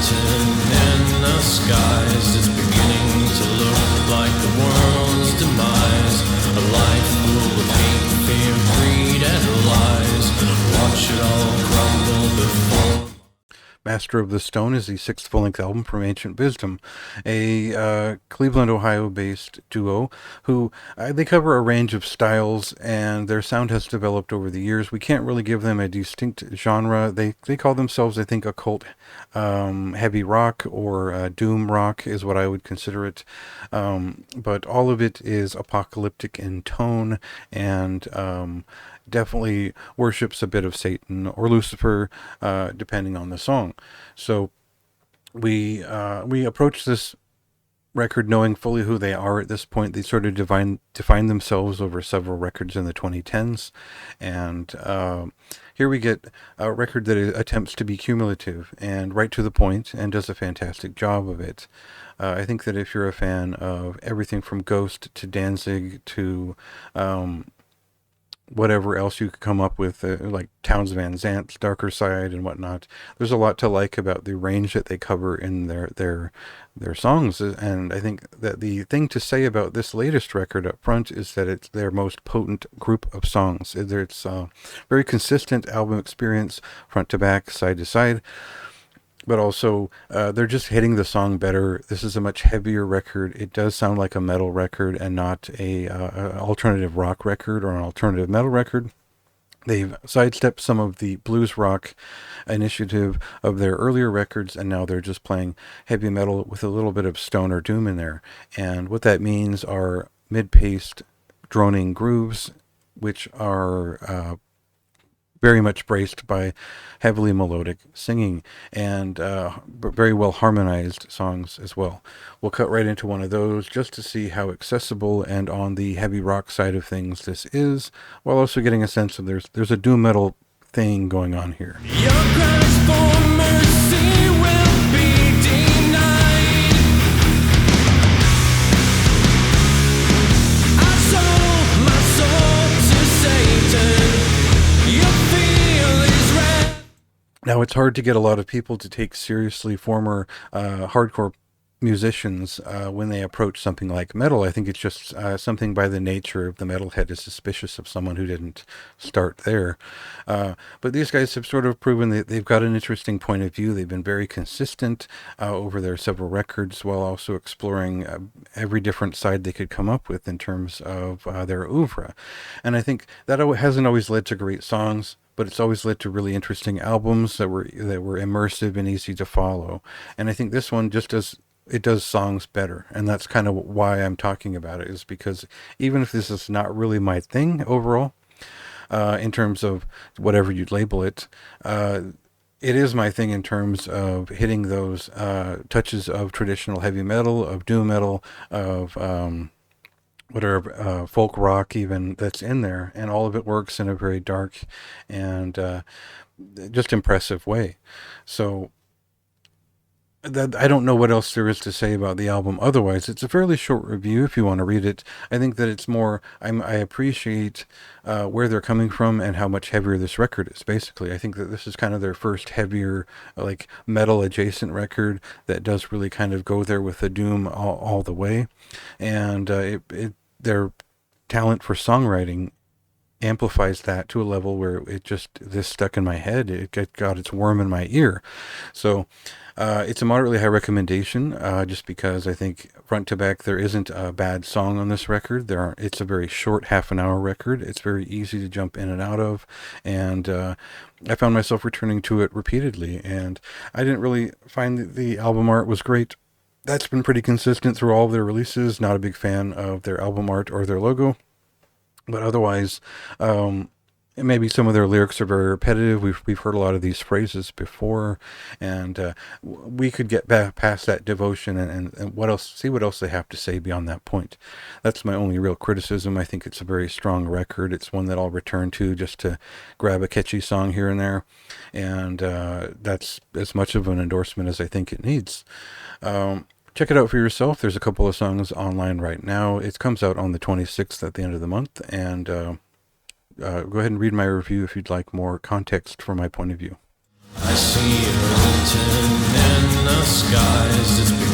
Satan in the skies is beginning to look like the world's demise. A life full of hate, fear, greed, and lies. Watch it all crumble before. Master of the Stone is the sixth full-length album from Ancient VVisdom, a Cleveland, Ohio-based duo who they cover a range of styles, and their sound has developed over the years. We can't really give them a distinct genre. They call themselves, I think, occult heavy rock or doom rock is what I would consider it. But all of it is apocalyptic in tone and definitely worships a bit of Satan or Lucifer, depending on the song. So we approach this record knowing fully who they are at this point. They sort of define themselves over several records in the 2010s, and here we get a record that attempts to be cumulative and right to the point and does a fantastic job of it. I think that if you're a fan of everything from Ghost to Danzig to whatever else you could come up with, like Townes Van Zant's Darker Side and whatnot, there's a lot to like about the range that they cover in their songs. And I think that the thing to say about this latest record up front is that it's their most potent group of songs. It's a very consistent album experience, front to back, side to side. But also, they're just hitting the song better. This is a much heavier record. It does sound like a metal record and not a alternative rock record or an alternative metal record. They've sidestepped some of the blues rock initiative of their earlier records, and now they're just playing heavy metal with a little bit of stoner doom in there. And what that means are mid-paced, droning grooves, which are very much braced by heavily melodic singing and very well harmonized songs as well. We'll cut right into one of those just to see how accessible and on the heavy rock side of things this is, while also getting a sense of there's a doom metal thing going on here. Your cries for mercy will be denied. I sold my soul to Satan. Now, it's hard to get a lot of people to take seriously former hardcore musicians when they approach something like metal. I think it's just something by the nature of the metalhead is suspicious of someone who didn't start there. But these guys have sort of proven that they've got an interesting point of view. They've been very consistent over their several records, while also exploring every different side they could come up with in terms of their oeuvre. And I think that hasn't always led to great songs, but it's always led to really interesting albums that were immersive and easy to follow. And I think this one just does songs better, and that's kind of why I'm talking about it, is because even if this is not really my thing overall, in terms of whatever you'd label it, it is my thing in terms of hitting those touches of traditional heavy metal, of doom metal, of whatever folk rock even that's in there, and all of it works in a very dark and just impressive way. So that I don't know what else there is to say about the album otherwise. It's a fairly short review if you want to read it. I think that it's more, I appreciate where they're coming from and how much heavier this record is, basically. I think that this is kind of their first heavier, like, metal adjacent record that does really kind of go there with the doom all the way. And their talent for songwriting amplifies that to a level where this stuck in my head. It got its worm in my ear. So it's a moderately high recommendation, just because I think front to back there isn't a bad song on this record. It's a very short half-an-hour record. It's very easy to jump in and out of, and I found myself returning to it repeatedly. And I didn't really find the album art was great. That's been pretty consistent through all of their releases. Not a big fan of their album art or their logo. But otherwise, maybe some of their lyrics are very repetitive. We've heard a lot of these phrases before, and we could get back past that devotion and what else, see what else they have to say beyond that point. That's my only real criticism. I think it's a very strong record. It's one that I'll return to just to grab a catchy song here and there, and that's as much of an endorsement as I think it needs. Check it out for yourself. There's a couple of songs online right now. It comes out on the 26th at the end of the month, and go ahead and read my review if you'd like more context from my point of view. I see mountain in the skies. It's